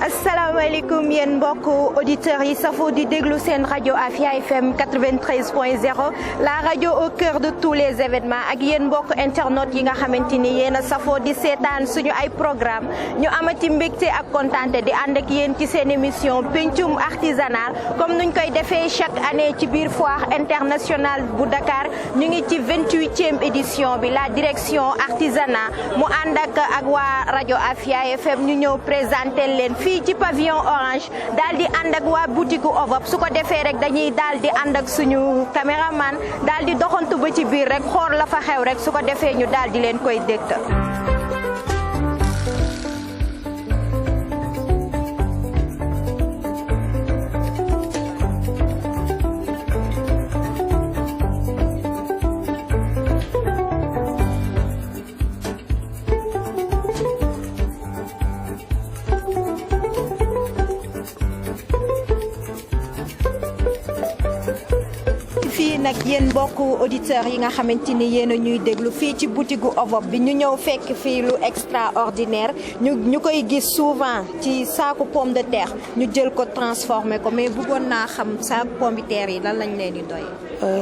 asalaamaaleykum yéen mbokk auditeurs yi safoo di déglu seen rajo Afia FM 93.0 la rajo au cœur de tous les événements ak yéen mbokk internautes yi nga xamante ni yéen a safoo di seetaan suñu ay programme ñu amati mbégte ak kontaante di ànd ak yéen ci seen émission pencum artisanal comme nuñ koy defee chaque année ci biir foire internationale bu Dakar ñu ngi ci 28e édition bi la direction artisanat mu ànd ak waa rajo Afia FM ñu ñëw présenter leen fii ci pavillon orange daal di ànd ak waa boutique Ovop su ko defee rek dañuy daal di ànd ak suñu caméraman daal di doxantu ba ci biir rek xool la fa xew rek su ko defee ñu daal di leen koy dégtal. nag yéen mbokku auditeurs yi nga xamante ni yéen a ñuy déglu fii ci boutique gu Ovop bi ñu ñëw fekk fii lu extraordinaire ñu koy gis souvent ci saaku pomme de terre ñu jël ko transformé ko mais bëggoon naa xam saaku pomme de terre yi lan lañ leen di doy.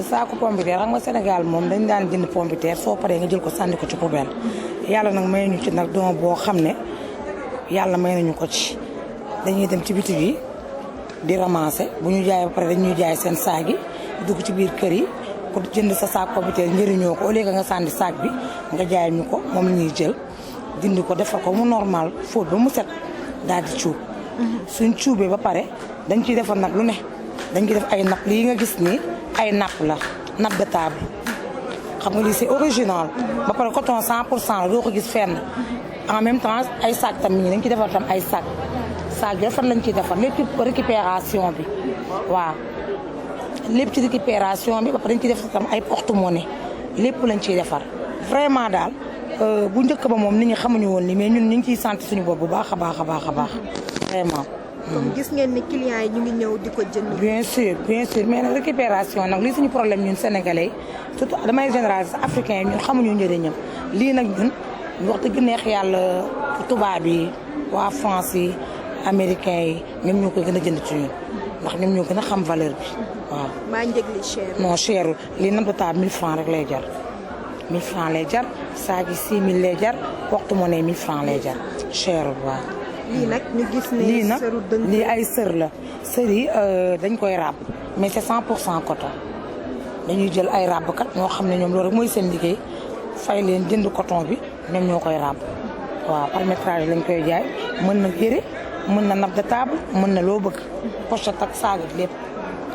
saaku pomme de terre xam nga Sénégal moom dañ daan jënd pomme de terre soo paree nga jël ko sànni ko ci poubelle yàlla nag may ñu ci nag don boo xam ne yàlla may nañu ko ci dañuy dem ci bitig yi di ramasser bu ñu jaay ba pare dañuy jaay seen saag yi dugg ci biir kër yi pour jënd sa saak pomme de terre njëriñoo ko au lieu que nga sànni saak bi nga jaay ñu ko moom la ñuy jël dindi ko defar ko mu normal fóot ba mu set daal di cuub. suñ cuubee ba pare dañ ciy defar nag lu ne dañ ciy def ay napp lii nga gis nii ay napp la nappe de table xam nga lii c'est original ba pare coton 100% la doo ko gis fenn en même temps ay sac tam ñi dañ ciy defar tam ay sac yi defar lañ ciy defar lépp récupération bi waaw. lépp ci récupération bi ba pare dañ ciy def tam ay porte-monnaie lépp lañ ciy defar vraiment daal bu njëkk ba moom nit ñi xamuñu woon ni mais ñun ñu ngi ciy sant suñu bopp bu baax a baax a baax a baax vraiment. comme gis ngeen ni clients yi ñu ngi ñëw di ko jënd. bien sûr mais nag récupération nag lii suñu problème ñun sénégalais surtout damay généraliser africain yi ñun xamuñu njëriñam lii nag ñun wax dëgg neex yàlla tubaab yi waa France yi américains yi ñoom ñoo koy gën a jënd ci ñun ndax ñoom ñoo gën a xam valeur bi. waaw maa njëg li cher. non cherul lii nappe de table 1000 francs rek lay jar 1000 francs lay jar saag yi 6000 lay jar porte-monnaie 1000 francs lay jar cherul waaw. lii nag ñu gis ne lii nag sëru dënk lii ay sër la sër yi dañ koy ràbb mais c'est 100% coton dañuy jël ay ràbbkat ñoo xam ne ñoom loolu rek mooy seen liggéey fay leen jënd coton bi ñoom ñoo koy ràbb waaw par métrage lañ koy jaay mën na yére mën na nappe de table mën na loo bëgg pochette ak saag ak lépp.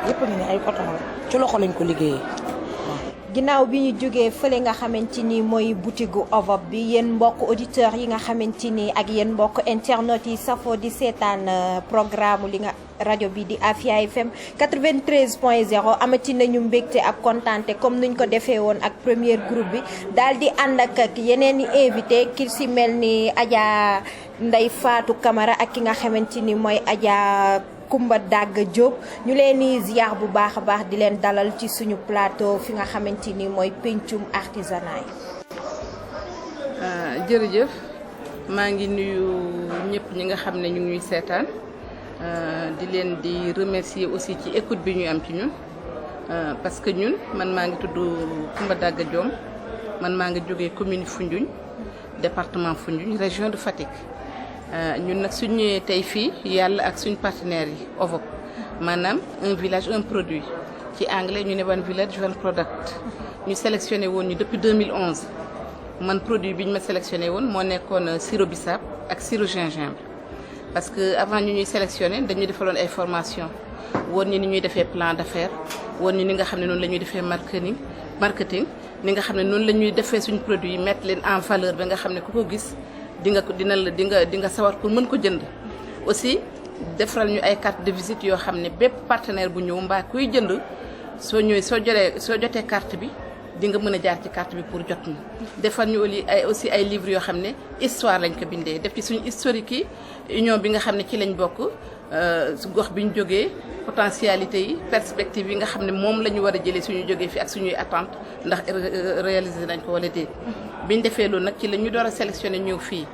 yëpp ni ay coton la ci loxo lañ ko liggéeyee. ginnaaw bi ñu jógee fële nga xamante ni mooy boutique Ovop bi yéen mbokk auditeurs yi nga xamante ni ak yéen mbokk internautes yi safoo di seetaan programme li nga rajo bi di Afia FM 93.0 amati nañu mbégte ak kontaante comme nuñ ko defee woon ak premier groupe bi daal di ànd ak yeneen i invité ki si mel ni Adja Ndeye Fatou Camara ak ki nga xamante ni mooy Adja Kumba Dagg Diop ñu leen di ziar bu baax a baax di leen dalal ci suñu plateau fi nga xamante ni mooy pencum artisanat yi. jërëjëf maa ngi nuyu ñëpp ñi nga xam ne ñu ngi ñuy seetaan di leen di remercier aussi ci écoute bi ñu am ci ñun parce que ñun man maa ngi tudd Kumba Dagg Diop man maa ngi jógee commune Foundiougne département Foundiougne région de Fatick. ñun nag suñ ñëwee tey fii yàlla ak suñ partenaires yi Ovop maanaam un village un produit ci anglais ñu ne one village one product ñu sélectionné woon ñu depuis 2011 man produit bi ñu ma sélectionné woon moo nekkoon sirop bissap ak sirop gingembre parce que avant ñu ñuy sélectionné dañuy defaloon ay formation woon ñu ni ñuy defee plan d'affaires woon ñu ni nga xam ne noonu la ñuy defee marketing ni nga xam ne noonu la ñuy defee suñ produit yi mettre leen en valeur ba nga xam ne ku ko gis di nga sawar pour mën ko jënd aussi defaral ñu ay carte de visite yoo xam ne bépp partenaire bu ñëw mbaa kuy jënd soo ñëwee soo jotee carte bi di nga mën a jaar ci carte bi pour jot ñu defal ñu aussi ay livres yoo xam ne histoire lañ ko bindee def ci suñu historique yi union bi nga xam ne ci lañ bokk gox bi ñu jógee potentialité yi perspective yi nga xam ne moom la ñu war a jëlee suñu jógee fi ak suñuy attente ndax réaliser nañ ko wala déet biñ defee loolu nag ci la ñu door a sélectionné ñëw fii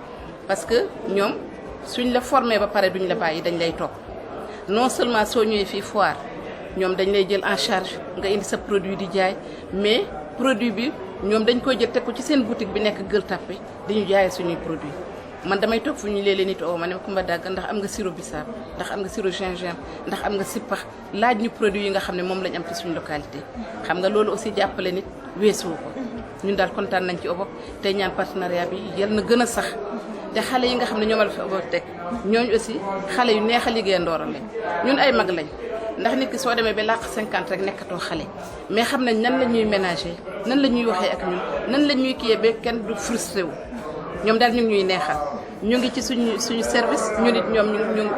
parce que ñoom suñ la formé ba pare duñ la bàyyi dañ lay topp non seulement soo ñëwee fii foire ñoom dañ lay jël en charge nga indi sa produit di jaay mais produit bi ñoom dañ koy jël teg ko ci seen boutique bi nekk Gueule Tapée dañu jaayee suñuy produit man damay toog fu ñu léeg-léeg nit oo ma ne Kumba Dagg ndax am nga sirop bisaab ndax am nga sirop gingembre ndax am nga sippax laaj ñu produit yi nga xam ne moom lañ am ci suñu localité xam nga loolu aussi jàppale nit weesuwu ko ñun daal kontaan nañ ci OBOP tey ñaan partenariat bi yal na gën a sax te xale yi nga xam ne ñoom la fi OBOP teg ñooñu aussi xale yu neex a liggéey ndooral lañ ñun ay mag lañ ndax nit ki soo demee ba làq 50 rek nekkatoo xale mais xam nañ nan la ñuy ménager nan la ñuy waxee ak ñun nan la ñuy kiyee ba kenn du frustré wu ñoom daal ñu ngi ñuy neexal ñu ngi ci suñu service ñu nit ñoom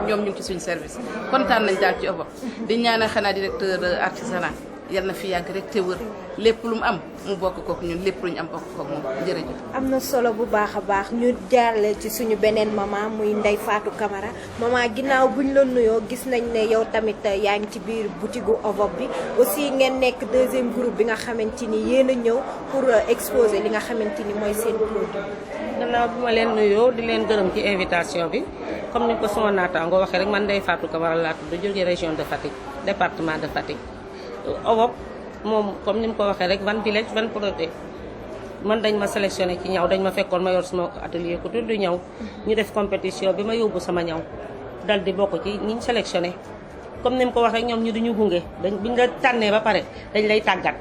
ñu ngi ci suñu service kontaan nañ daal ci OBOP di ñaanal xanaa directeur artisanat yal na fi yàgg rek te wër lépp lu mu am mu bokk kook ñun lépp lu ñu am bokk kook moom jërëjëf. am na solo bu baax a baax ñu jaarale ci suñu beneen maman muy Ndeye Fatou Camara maman ginnaaw buñ la nuyoo gis nañ ne yow tamit yaa ngi ci biir boutique gu OBOP bi aussi ngeen nekk deuxième groupe bi nga xamante ni yéen a ñëw pour exposer li nga xamante ni mooy seen produit. gannaaw bi ma leen nuyoo di leen gërëm ci invitation bi comme ni ko sama naataango waxee rek man Ndeye Fatou Camara laa tudd jógee région de Fatick département de Fatick. OBOP moom comme ni mu ko waxee rek 20 village 20 produits man dañ ma sélectionné ci ñaw dañ ma fekkoon ma yor sama atelier ku tudd ñaw ñu def compétition bi ma yóbbu sama ñaw dal di bokk ci ñi ñu sélectionné comme ni mu ko waxee ñoom ñu duñu gunge buñ la tànnee ba pare dañ lay tàggat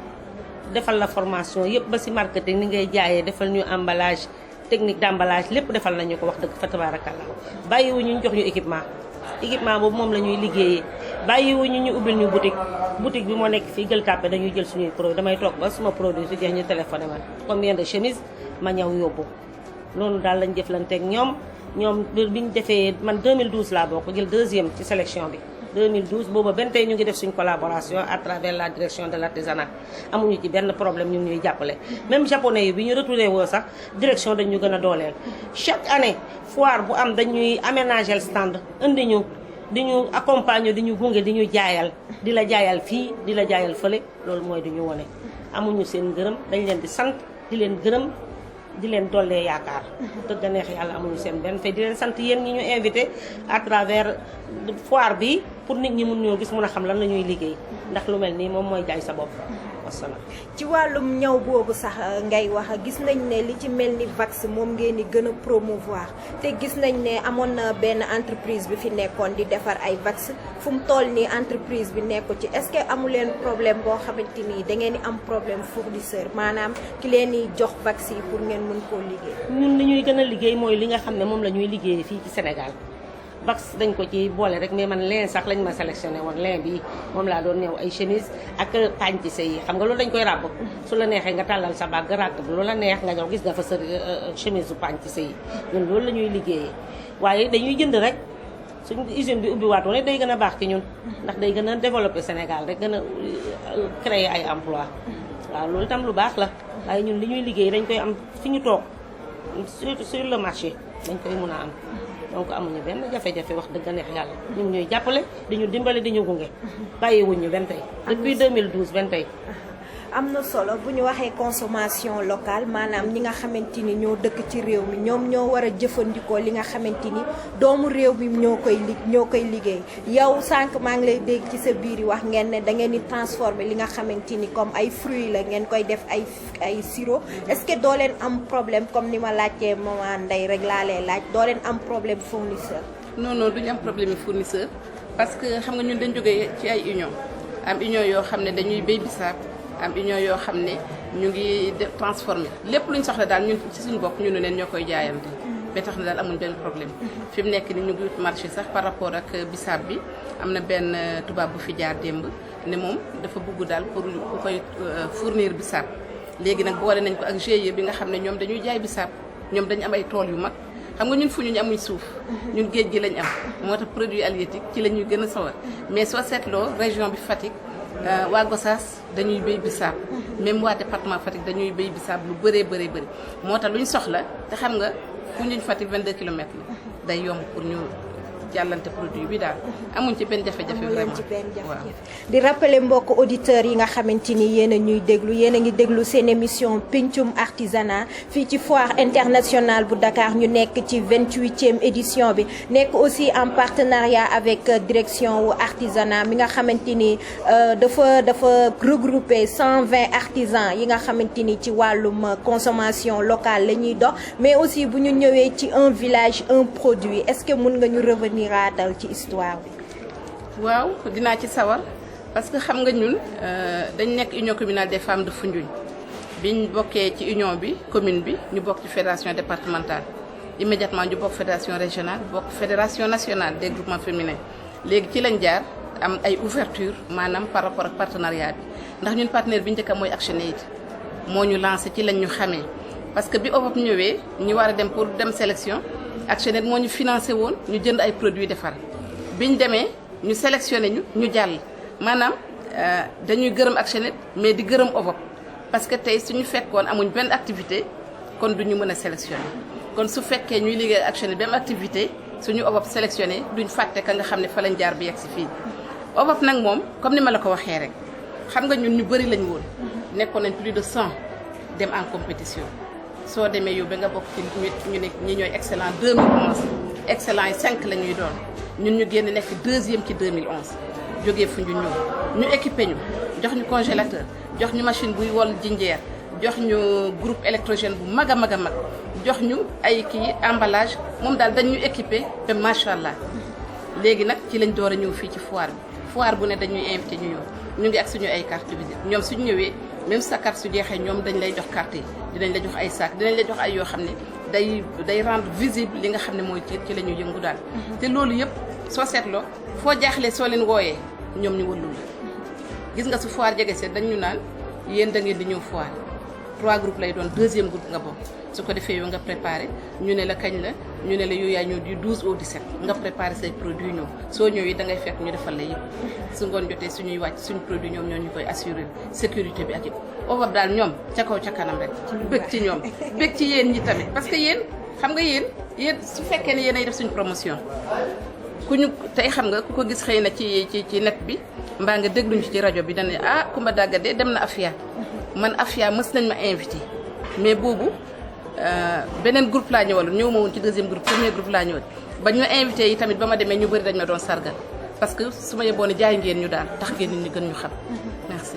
defal la formation yëpp ba si marketing ni ngay jaayee defal ñu emballage technique d'emballage lépp defal nañu ko wax dëgg fa tabarakallah bàyyiwuñu ñu jox ñu équipement boobu moom la ñuy liggéeyee bàyyiwuñu ñu ubbil ñu boutique bi moo nekk fii Gueule Tapée dañuy jël suñuy produit damay toog ba suma produit su jeex ñu téléphoné man combien de chemise ma ñëw yóbbu loolu daal lañ jëflanteeg ñoom bi ñu defee man 2012 laa bokk jël deuxième ci sélection bi 2012 booba benn tey ñu ngi def suñ collaboration à travers la direction de l'artisanat amuñu ci benn problème ñu ngi ñuy jàppale même japonais yi bi ñu retourné woo sax direction dañ ñu gën a dooleel chaque année foire bu am dañuy aménager stand indi ñu di ñu accompagner di ñu gunge di ñu jaayal di la jaayal fii di la jaayal fële loolu mooy di ñu wone amuñu seen gërëm dañ leen di sant di leen gërëm di leen dollee yaakaar dëgg neex yàlla amuñu seen benn fay di leen sant yéen ñi ñu invité à travers foire bi pour nit ñi mun ñoo gis mun a xam lan la ñuy liggéey ndax lu mel nii moom mooy jaay sa bopp wasalaam. ci wàllum ñaw boobu sax ngay wax gis nañ ne li ci mel ni vax moom ngeen di gën a promouvoir te gis nañ ne amoon na benn entreprise bi fi nekkoon di defar ay vax fu mu toll nii entreprise bi nekku ci est-ce que amu leen problème boo xamante ni da ngeen di am problème fournisseur maanaam ki leen di jox vax yi pour ngeen mën koo liggéey. ñun li ñuy gën a liggéey mooy li nga xam ne moom la ñuy liggéey fii ci Sénégal. vax dañ ko ci boole rek mais man leen sax lañ ma sélectionné woon leen bi moom laa doon ñëw ay chemise ak pantissé yi xam nga loolu dañ koy ràbb su la neexee nga tàllal sa bàgg ràbb loolu la neex nga ñëw gis nga fa sa chemise su pantissé yi ñun loolu la ñuy liggéeyee waaye dañuy jënd rek suñ usine bi ubbi waatoon ne day gën a baax ci ñun ndax day gën a développé Sénégal rek gën a créer ay emploi waaw loolu tam lu baax la waaye ñun li ñuy liggéey dañ koy am fi ñu toog sur le marché dañ koy mun a am donc amuñu benn jafe-jafe wax dëgg neex yàlla ñu ngi ñuy jàppale di ñu dimbale di ñu gunge bàyyiwuñ ñu benn tey depuis 2012 benn tey. am na solo bu ñu waxee consommation locale maanaam ñi nga xamante ni ñoo dëkk ci réew mi ñoom ñoo war a jëfandikoo li nga xamante ni doomu réew mi ñoo koy liggéey yow sànq maa ngi lay dégg ci sa biir yi wax ngeen ne da ngeen di transformer li nga xamante ni comme ay fruits la ngeen koy def ay sirop est-ce que doo leen am problème comme ni ma laajtee maman Ndeye rek laa lay laaj doo leen am problème fournisseur. non duñu am problème fournisseur parce que xam nga ñun dañ jógee ci ay union am union yoo xam ne dañuy béy bisaab am union yoo xam ne ñu ngi transformé lépp luñ soxla daal ñun ci suñu bopp ñu ne leen ñoo koy jaayante ba tax na daal amuñ benn problème fi mu nekk ni ñu ngi wut marché sax par rapport ak bisaab bi am na benn tubaab bu fi jaar démb ne moom dafa bugg daal pour ku koy fournir bisaab léegi nag boole nañ ko ak GIE bi nga xam ne ñoom dañuy jaay bisaab ñoom dañu am ay tool yu mag xam nga ñun fu ñu amuñ suuf ñun géej gi lañ am moo tax produit halieutique ci la ñuy gën a sawar mais soo seetloo région bi Fatick waa Gossas dañuy béy bisaab même waa département Fatick dañuy béy bisaab lu bëree bëri moo tax lu ñu soxla te xam nga Foundiougne Fatick 22 kilomètres la day yomb pour ñu jàllante produit bi daal amuñ ci benn jafe-jafe vraiment waaw. di rappeler mbokk auditeurs yi nga xamante ni yéen a ñuy déglu yéen a ngi déglu seen émission Pencum Artisanat fii ci foire internationale bu Dakar ñu nekk ci 28e édition bi nekk aussi en partenariat avec direction wu artisanat mi nga xamante ni dafa regrouper 120 artisans yi nga xamante ni ci wàllum consommation locale la ñuy dox mais aussi bu ñu ñëwee ci un village un produit est-ce que mën nga ñu revenir raatal ci histoire bi. waaw dinaa ci sawar parce que xam nga ñun dañ nekk union communale des femmes de Foundiougne biñ bokkee ci union bi commune bi ñu bokk ci fédération départementale immédiatement ñu bokk fédération régionale bokk fédération nationale des groupements féminins léegi ci lañ jaar am ay ouverture maanaam par rapport ak partenariat bi ndax ñun partenaire bi njëkk a mooy ActionAid moo ñu lancé ci lañ ñu xamee parce que bi OVOP ñëwee ñu war a dem pour dem sélection ActionAid moo ñu financé woon ñu jënd ay produits defar biñ demee ñu sélectionné ñu jàll maanaam dañuy gërëm ActionAid mais di gërëm OVOP parce que tey suñu fekkoon amuñ benn activité kon duñu mën a sélectionné kon su fekkee ñuy liggéey ActionAid benn activité suñu OVOP sélectionné duñ fàtte ka nga xam ne fa lañ jaar bi yegg si fii OVOP nag moom comme ni ma la ko waxee rek xam nga ñun ñu bëri lañ woon nekkoon nañ plus de 100 dem en compétition soo demee yow ba nga bokk ci ñu ne ñi ñooy excellent 2011 excellent yi 5 la ñuy doon ñun ñu génn nekk 2e ci 2011 jógee fu ñu ñëw ñu équipé ñu jox ñu congélateur jox ñu machine buy wol jinjeer jox ñu groupe électrogène bu mag a mag a mag jox ñu ay kii emballage moom daal dañ ñu équipé te macha allah léegi nag ci lañ door a ñëw fii ci foire bu ne dañuy invité ñu ñëw ñu ngi ak suñu ay carte visite ñoom suñu ñëwee même sa carte su jeexee ñoom dañ lay jox carte yi dinañ la jox ay sac dinañ la jox ay yoo xam ne day rendre visible li nga xam ne mooy ci la ñuy yëngu daal te loolu yëpp soo seetloo foo jaaxlee soo leen wooyee ñoom ñu wëllul la gis nga su foire jege see dañ ñu naan yéen da ngeen di ñëw foire 3 groupes lay doon 2e groupe nga bokk su ko defee yow nga préparé ñu ne la kañ la ñu ne la yow yaa ñëw du 12 au 17 nga préparé say produits ñëw soo ñëwee da ngay fekk ñu defal la yëpp su ngoon jotee suñuy wàcc suñu produit ñoom ñoo ñu koy assuré sécurité bi ak yëpp OVOP daal ñoom ca kaw ca kanam rek bëgg ci ñoom bëgg ci yéen ñi tamit parce que yéen xam nga yéen su fekkee ne yéen ay def suñu promotion ku ñu tey xam nga ku ko gis xëy na ci net bi mbaa nga dégluñu ci rajo bi dañ ne ah Coumba Daga de dem na Afia man Afia mës nañ ma invité mais boobu beneen groupe laa ñëwaloon ñëw ma woon ci 2e groupe 1er groupe laa ñëwal ba ñu invité yi tamit ba ma demee ñu bëri dañ ma doon sargal parce que su ma yeboon jaay ngeen ñu daal tax ngeen nit ñi gën ñu xam merci.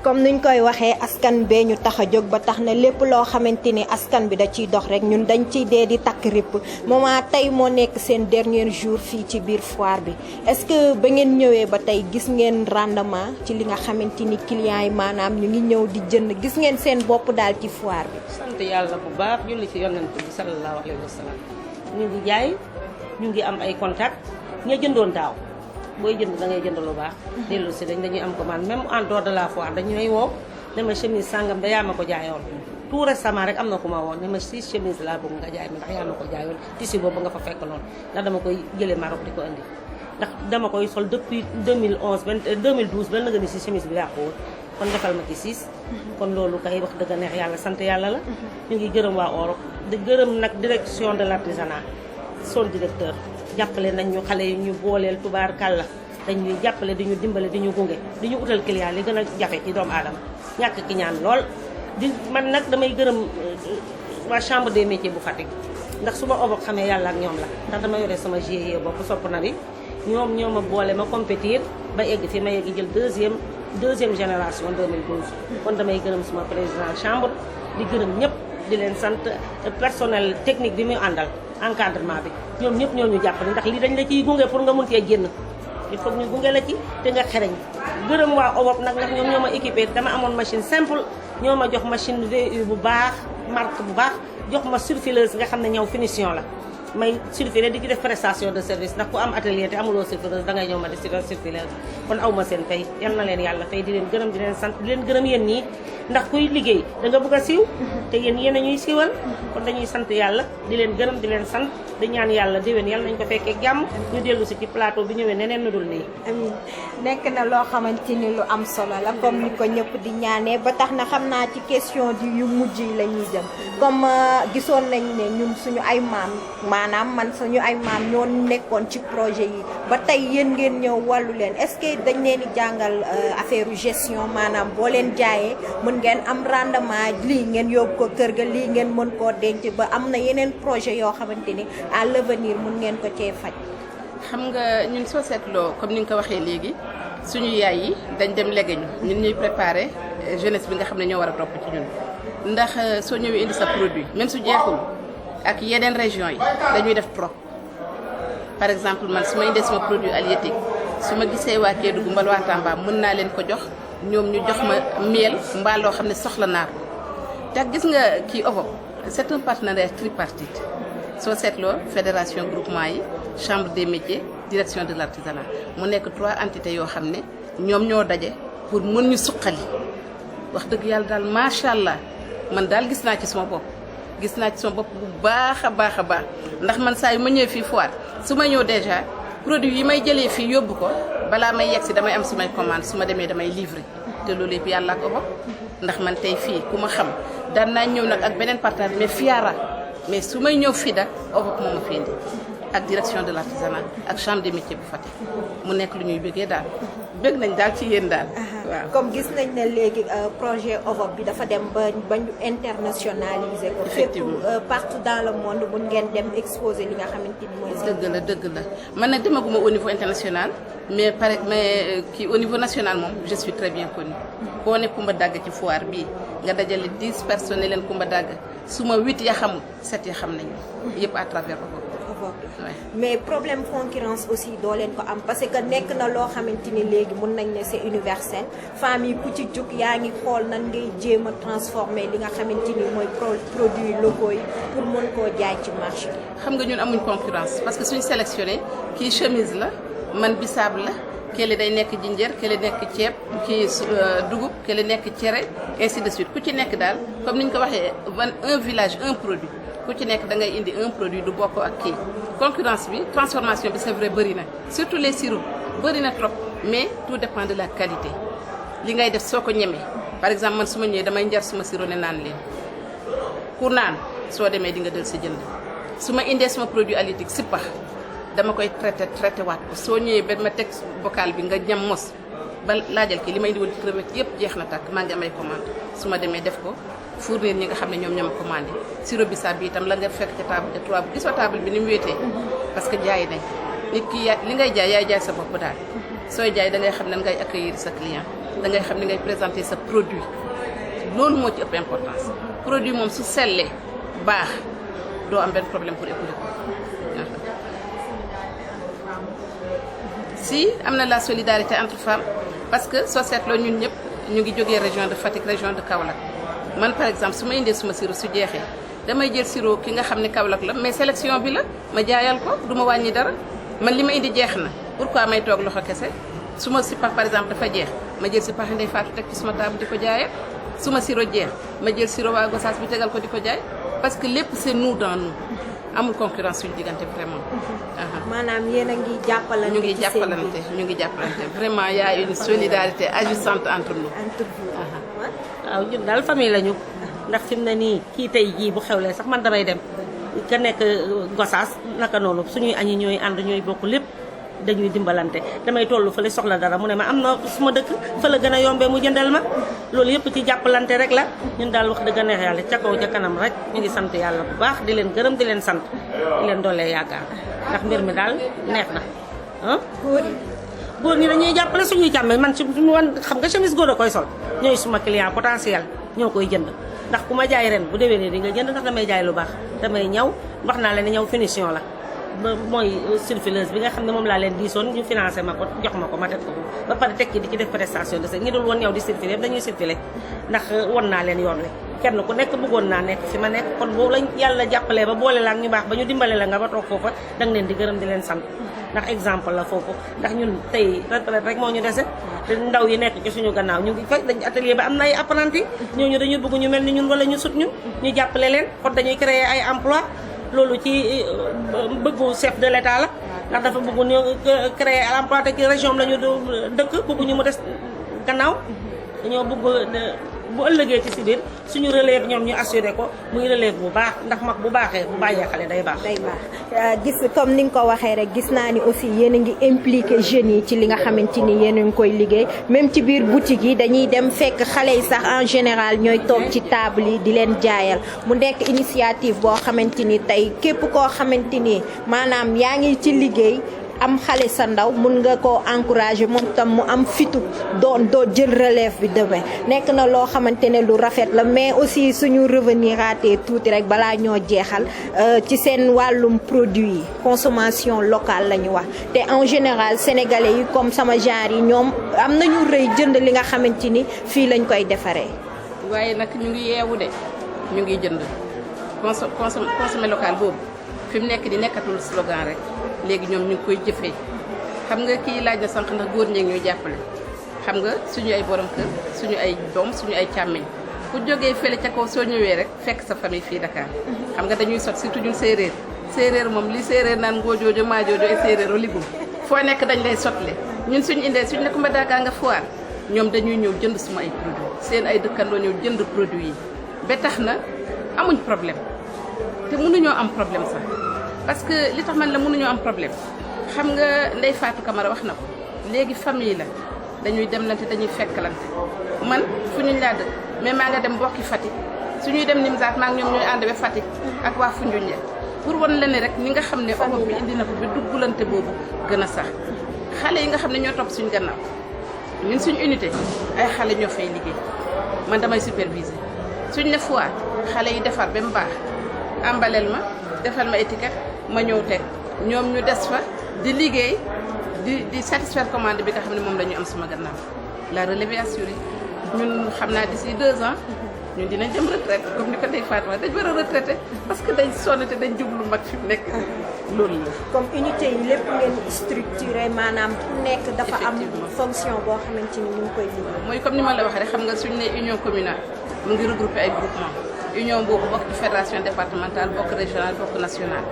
comme nuñ koy waxee askan bee ñu tax a jóg ba tax na lépp loo xamante ni askan bi da ciy dox rek ñun dañ ciy dee di takk ripp moment tey moo nekk seen dernier jour fii ci biir foire bi est-ce que ba ngeen ñëwee ba tey gis ngeen rendement ci li nga xamante ni clients yi maanaam ñu ngi ñëw di jënd gis ngeen seen bopp daal ci foire bi. sant yàlla bu baax julli ci yonent bi sallallahu alayhi wa sallam ñu ngi jaay ñu ngi am ay contact ña jëndoon daaw booy jënd da ngay jënd lu baax dellu si dañuy am commande même en dehors de la foire dañuy woo ne ma chemise sàngam da yaa ma ko jaayoon tout récemment rek am na ku ma woon ne ma 6 chemise laa bëgg nga jaay ma ndax yaa ma ko jaayoon tissu boobu nga fa fekk noonu ndax dama koy jëlee Maroc di ko indi ndax dama koy sol depuis 2012 ba nga ni si chemise bi yàqu woon kon defal ma ci 6 kon loolu kay wax dëgg neex yàlla sant yàlla la ñu ngi gërëm waa Europe di gërëm nag direction de l'artisanat son directeur jàppale nañ ñu xale yi ñu booleel tubaar kàlla dañuy jàppale di ñu dimbale di ñu gunge di ñu utal client li gën a jafe ci doomu aadama ñàkk ki ñaan lool di man nag damay gërëm waa chambre des métiers bu Fatick ndax su ma OVOP xamee yàlla ak ñoom la ndax dama yore sama GIE bopp sopp na bi ñoom ñoo ma boole ma compétir ba egg fi ma yegg jël deuxième génération 2012 kon damay gërëm suma président chambre di gërëm ñëpp di leen sant personnel technique bi muy àndal encadrement bi ñoom ñëpp ñoo ñu jàppale ndax lii dañ la ciy gunge pour nga mun cee génn il faut ñu gunge la ci te nga xereñ gërëm waa OVOP nag ndax ñoom ñoo ma équipé dama amoon machine simple ñoo ma jox machine VU bu baax marque bu baax jox ma surfileuse nga xam ne ñëw finition la may circuler di ci def prestation de service ndax ku am atelier te amuloo circuleuse dangay ñëw ma di circuler kon aw ma seen fay yal na leen yàlla fay di leen gërëm di leen sant di leen gërëm yéen ñii ndax kuy liggéey da nga bëgg a siiw te yéen a ñuy siiwal kon dañuy sant yàlla di leen gërëm di leen sant di ñaan yàlla déwén yàlla nañ ko fekkee jàmm ñu dellu si ci plateau bi ñëwee neneen na dul nii. amiin nekk na loo xamante ni lu am solo la comme ni ko ñëpp di ñaanee ba tax na xam naa ci question di yu mujj yi la ñuy jëm comme gisoon nañ ne ñun suñu ay maam maanaam man suñu ay maam ñoo nekkoon ci projet yi ba tey yéen ngeen ñëw wàllu leen est-ce que dañ leen di jàngal affaire gestion maanaam boo leen jaayee mën ngeen am rendement lii ngeen yóbbu ko kër ga lii ngeen mën koo denc ba am na yeneen projet yoo xamante ni à l'avenir mën ngeen ko cee faj. xam nga ñun soo seetloo comme ni nga ko waxee léegi suñu yaay yi dañ dem léegi ñun ñuy préparer jeunesse bi nga xam ne ñoo war a topp ci ñun ndax soo ñëwee indi sa produit même su jeexul ak yeneen région yi dañuy def trop par exemple man su ma indee sama produit halieutique su ma gisee waa Kédougou mbala waa Tamba mën naa leen ko jox ñoom ñu jox ma miel mbaa loo xam ne soxla naa ko te gis nga kii OVOP c'est un partenariat tripartite soo seetloo fédération groupement yi chambre des métiers direction de l'artisanat mu nekk 3 entités yoo xam ne ñoom ñoo daje pour mën ñu suqali wax dëgg yàlla daal macha allah man daal gis naa ci sama bopp gis naa ci sama bopp bu baax a baax a baax ndax man saa yu ma ñëwee fii foire su ma ñëw déjà produit yi may jëlee fii yóbbu ko balaa may yegg si damay am sumay commande su ma demee damay livrer te loolu yëpp yàlla ak OVOP ndax man tey fii ku ma xam daan naa ñëw nag ak beneen partenaire mais Fiara mais su may ñëw fii da OVOP moo ma fi indi ak direction de l'artisanat ak chambre des métiers bu Fatick mu nekk lu ñuy bëggee daal bëgg nañ daal ci yéen daal. waaw comme gis nañ ne léegi projet OVOP bi dafa dem ba ñu internationaliser ko. effectivement fépp partout dans le monde mun ngeen dem exposer li nga xamante ni mooy. dëgg la man nag demaguma au niveau international mais kii au niveau national moom je suis très bien connue. koo ne Kumba Dagg ci foire bii nga dajale 10 personnes ne leen Kumba Dagg su ma 8 ya xamul 7 ya xam nañu yëpp à travers OVOP. mais problème concurrence aussi doo leen ko am parce que nekk na loo xamante ni léegi mun nañ ne c'est universel femme yi ku ci jug yaa ngi xool nan ngay jéem a transformer li nga xamante ni mooy produits locaux yi pour mën koo jaay ci marché bi. xam nga ñun amuñ concurrence parce que suñu sélectionné kii chemise la man bisaab la kële day nekk jinjeer kële nekk ceeb kii dugub kële nekk cere ainsi de suite ku ci nekk daal comme ni ñu ko waxee un village un produit. ku ci nekk da ngay indi un produit du bokk ak kii concurrence bi transformation bi c'est vrai bëri na surtout les sirops bëri na trop mais tout dépend de la qualité li ngay def soo ko ñemee par exemple man su ma ñëwee damay njar suma sirop ne naan leen ku naan soo demee di nga del sa jënd su ma indee suma produit halieutique si pax dama koy traité waat ko soo ñëwee ba ma teg bocal bi nga ñam mos ba laajal ki li ma indi woon ci crevette yëpp jeex na tàkk maa ngi am ay commande su ma demee def ko fournir ñi nga xam ne ñoom ñoo ma commandé sirop bisaab bi itam la nga fekk ca table de 3 gis nga table bi ni mu wéetee parce que jaay nañ nit ki li ngay jaay yaay jaay sa bopp daal sooy jaay da ngay xam ne ngay accueillir sa client da ngay xam ne ngay présenter sa produit loolu moo ci ëpp importance produit moom su sellee baax doo am benn problème pour écouler ko si am na la solidarité entre femmes parce que soo seetloo ñun ñëpp ñu ngi jógee région de Fatick région de Kaolack man par exemple su ma indee suma sirop su jeexee damay jël sirop ki nga xam ne Kaolack la mais sélection bi la ma jaayal ko du ma wàññi dara man li ma indi jeex na pourquoi may toog loxo kese su ma si pax par exemple dafa jeex ma jël si pax Ndeye Fatou teg ci suma table di ko jaayee su ma sirop jeex ma jël sirop waa Gossas bi tegal ko di ko jaay parce que lépp c'est nous dans nous amul concurrence suñu diggante vraiment. maanaam yéen a ngi jàppalante. ñu ngi jàppalante vraiment y a une solidarité agissante entre nous. waaw ñun daal famille lañu ndax fi mu ne nii kii tey jii bu xewlee sax man damay dem ka nekk Gossas naka noonu suñuy añi ñooy ànd ñooy bokk lépp dañuy dimbalante damay toll fële soxla dara mu ne ma am na suma dëkk fa la gën a yombee mu jëndal ma loolu yëpp ci jàppalante rek la ñun daal wax dëgg neex yàlla ca kaw ca kanam rek ñu ngi sant yàlla bu baax di leen gërëm di leen sant di leen doolee yaakaar ndax mbir mi daal neex na ah góor ñi dañuy jàppale suñuy càmme man ci wan xam nga chemise góor a koy sol ñooy suma client potentiel ñoo koy jënd ndax ku ma jaay ren bu déwénee di nga jënd ndax damay jaay lu baax damay ñaw wax naa leen ne ñaw finition la mooy surfileuse bi nga xam ne moom laa leen diisoon ñu financé ma ko jox ma ko ma teg ko ba pare tekki di ci def prestation de service ñi dul woon ñëw di surfiler dañuy surfiler ndax won naa leen yoon wi kenn ku nekk bëggoon naa nekk fi ma nekk kon boo lañ yàlla jàppalee ba boole la ak ñu baax ba ñu dimbale la nga ba toog foofa da nga leen di gërëm di leen sant ndax exemple la foofu ndax ñun tey retraite rek moo ñu dese te ndaw yi nekk ci suñu gannaaw ñu ngi fekk dañ atelier ba am na ay apprenti ñooñu dañu bëgg ñu mel ni ñun wala ñu sut ñu jàppale leen kon dañuy créer ay emploi loolu ci bëggu chef de l'état la ndax dafa bëgg ñu créer emploi te ci région la ñu dëkk bëgguñu mu des gannaaw dañoo bëgg bu ëllëgee ci si biir suñu relève ñoom ñu assuré ko muy relève bu baax ndax mag bu baaxee bu bàyyee xale day baax. day baax gis comme ni nga ko waxee rek gis naa ni aussi yéen a ngi impliqué jeunes yi ci li nga xamante ni yéen a ngi koy liggéey même ci biir boutique yi dañuy dem fekk xale yi sax en général ñooy toog ci table yi di leen jaayal mu nekk initiative boo xamante ni tey képp koo xamante ni maanaam yaa ngi ci liggéey. am xale sa ndaw mun nga koo encourager moom tam mu am fitu doo jël relève bi demain nekk na loo xamante ne lu rafet la mais aussi suñu revenir raté tuuti rek balaa ñoo jeexal ci seen wàllum produit yi consommation locale la ñu wax te en général sénégalais yi comme sama genre yi ñoom am nañu rëy jënd li nga xamante ni fii lañ koy defaree. waaye nag ñu ngi yeewu de ñu ngi jënd consommer local boobu fi mu nekk di nekkatul slogan rek. léegi ñoom ñu ngi koy jëfee xam nga kii laaj na sànq ndax góor ñeeg ñuy jàppale xam nga suñu ay borom kër suñu ay doom suñu ay càmmeñ ku jógee fële ca kaw soo ñëwee rek fekk sa famille fii Dakar xam nga dañuy sot surtout ñun séeréer moom li séeréer naan ngoojoojo maajoojo ay séeréero ligum foo nekk dañ lay sotle ñun suñu indee suñu nekk Mbadaka nga foire ñoom dañuy ñëw jënd suma ay produit seen ay dëkkandoo ñëw jënd produit yi ba tax na amuñ problème te mënuñoo am problème sax parce que li tax man la mënuñoo am problème xam nga Ndeye Fatou Camara wax na ko léegi famille la dañuy demlante dañuy fekkalante man fu ñu laa dëkk mais maa nga dem mbokki Fatick suñuy dem Nimzaat maa ngi ñoom ñooy ànd ba Fatick ak waa Foundiougne pour wan la ne rek ni nga xam ne Europe bi indi na ko bi duggulante boobu gën a sax xale yi nga xam ne ñoo topp suñu gannaaw ñun suñu unité ay xale ñoo fay liggéey man damay superviser suñ ne foire xale yi defar ba mu baax embalel ma defal ma étiquette ma ñëw teg ñoom ñu des fa di liggéey di satisfaire commande bi nga xam ne moom la ñu am sama gannaaw la relève assurée ñun xam naa d'ici 2 ans ñun dinañ dem retraite comme ni ko Ndeye Fatou dañ war a retraité parce que dañ sonn te dañ jublu mag fi mu nekk loolu la. comme unité yi lépp ngeen structuré maanaam ku nekk dafa am fonction boo xamante ni ñu ngi koy liggéey. mooy comme ni ma la waxee rek xam nga suñu ne union communale mu ngi regroupé ay groupement union boobu bokk ci fédération départementale bokk régionale bokk nationale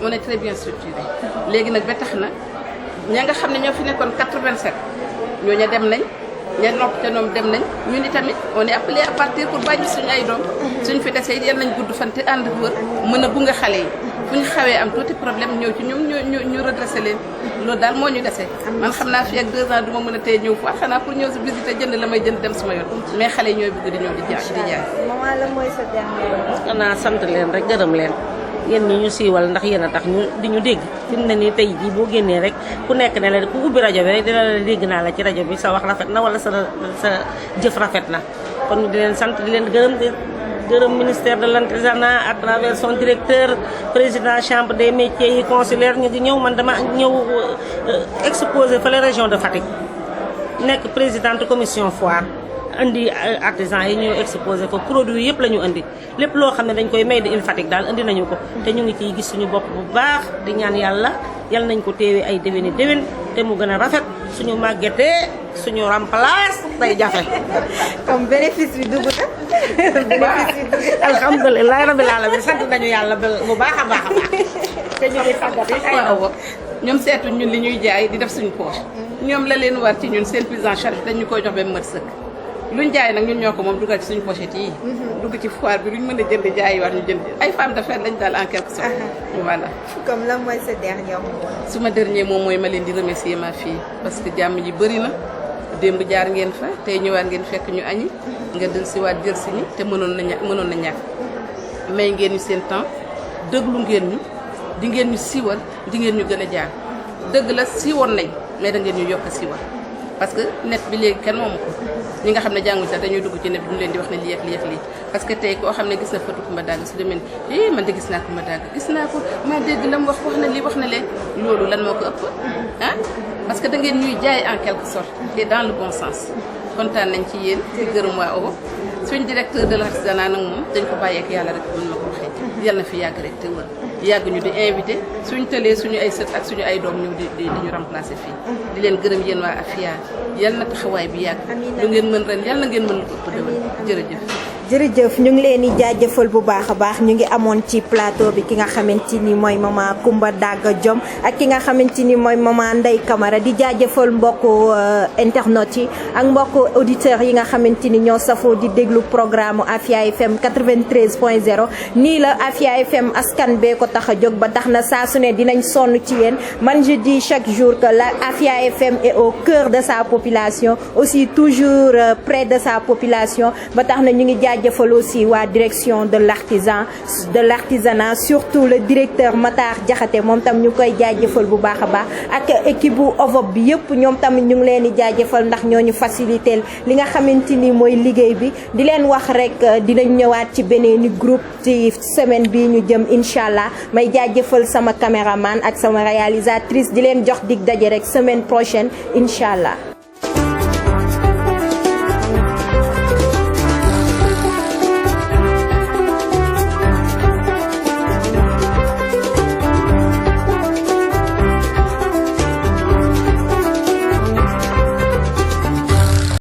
on est très bien structuré léegi nag ba tax na ña nga xam ne ñoo fi nekkoon 87 ñooñu dem nañ ña nopp te ñoom dem nañ ñun itamit on est appelé à partir pour bàyyi suñu ay doom suñ fi desee yal nañ gudd fan te ànd wër mën a gunge xale yi fu ñu xawee am tuuti problème ñëw ci ñoom ñu redressé leen loolu daal moo ñu desee man xam naa fi ak 2 ans du ma mën a tey ñëw foofu xanaa pour ñëw si visiter jënd la may jënd dem suma yoon mais xale yi ñooy bëgg di ñëw di jaay. maman la mooy sa dernier. xanaa sant leen rek gërëm leen yéen ñi ñu siiwal ndax yéen a tax ñu di ñu dégg fi mu ne nii tey jii boo génnee rek ku nekk ne la ku ubbi rajo bi rek dina la dégg naa la ci rajo bi sa wax rafet na wala sa jëf rafet na kon di leen sant di leen gërëm ministère de l'artisanat à travers son directeur président chambre des métiers yi consulaire ñu ngi ñëw man dama ñëw exposé fa la région de Fatick nekk présidente commission foire indi artisan yi ñu exposé ko produit yëpp la ñu indi lépp loo xam ne dañ koy may di in Fatick daal indi nañu ko te ñu ngi ciy gis suñu bopp bu baax di ñaan yàlla yal nañ ko téewee ay déwéni déwén te mu gën a rafet suñu màggetee suñu remplace day jafe. comme bénéfice bi dugg na. bénéfice bi dugg na. alhamdulilah rabbil alamin sant nañu yàlla bu baax a baax a baax te ñu ngi tàggat ay waaw ñoom seetuñ ñun li ñuy jaay di def suñu poche ñoom la leen war ci ñun seen prise en charge dañ ñu koy jox ba mu mat sëkk. luñ jaay nag ñun ñoo ko moom dugal ci suñu pochette yi. dugg ci foire bi luñ mën a jënd jaay wax ñu jënd ay femmes d'affaires lañ daal en quelque sorte. voilà. comme lan mooy sa dernier mot. suma dernier moom mooy ma leen di remercier ma fille parce que jàmm ji bëri na démb jaar ngeen fa tey ñëwaat ngeen fekk ñu añi nga del si waat jël si ni te mënoon na ñàkk may ngeen ñu seen temps déglu ngeen ñu di ngeen ñu siiwal di ngeen ñu gën a jaar dëgg la siiwoon nañ mais da ngeen ñu yokk siiwal parce que net bi léegi kenn moomu ko ñi nga xam ne jànguñ sax dañuy dugg ci net bi duñu leen di wax ne lii ak lii ak lii parce que tey koo xam ne gis na photo Coumba Daga su demee ni man de gis naa Coumba Daga gis naa ko maa dégg la mu wax na lii wax na leen loolu lan moo ko ëpp ah parce que da ngeen ñuy jaay en quelque sorte et dans le bon sens kontaan nañ ci yéen di gërëm waa Owo suñ directeur de l'artisanat nag moom dañ ko bàyyi ak yàlla rek mën ma ko waxee yàlla na fi yàgg rek te wër yàgg ñu di invité suñ tëlee suñu ay sët ak suñu ay doom ñëw di ñu remplacer fii di leen gërëm yéen waa Afia yàlla na taxawaay bi yàgg lu ngeen mën ren yàlla na ngeen mën ko ëpp déwén jërëjëf jërëjëf ñu ngi leen di jaajëfal bu baax a baax ñu ngi amoon ci plateau bi ki nga xamante ni mooy maman Coumba Daga Diom ak ki nga xamante ni mooy maman Ndeye Camara di jaajëfal mbokku internet yi ak mbokku auditeurs yi nga xamante ni ñoo safoo di déglu programme Afia FM 93.0 nii la Afia FM askan bee ko tax a jóg ba tax na saa su ne dinañ sonn ci yéen man je dis chaque jour que la Afia FM est au cœur de sa population aussi toujours près de sa population ba tax na ñu ngi jaajëfal aussi waa direction de l'artisanat surtout le directeur Matar Diakhaté moom tam ñu koy jaajëfal bu baax a baax ak équipe bu OVOP bi yëpp ñoom tamit ñu ngi leen di jaajëfal ndax ñooñu faciliter li nga xamante ni mooy liggéey bi di leen wax rek dinañ ñëwaat ci beneeni groupe ci semaine bi ñu jëm incha allah may jaajëfal sama caméraman ak sama réalisatrice di leen jox dig daje rek semaine prochaine incha allah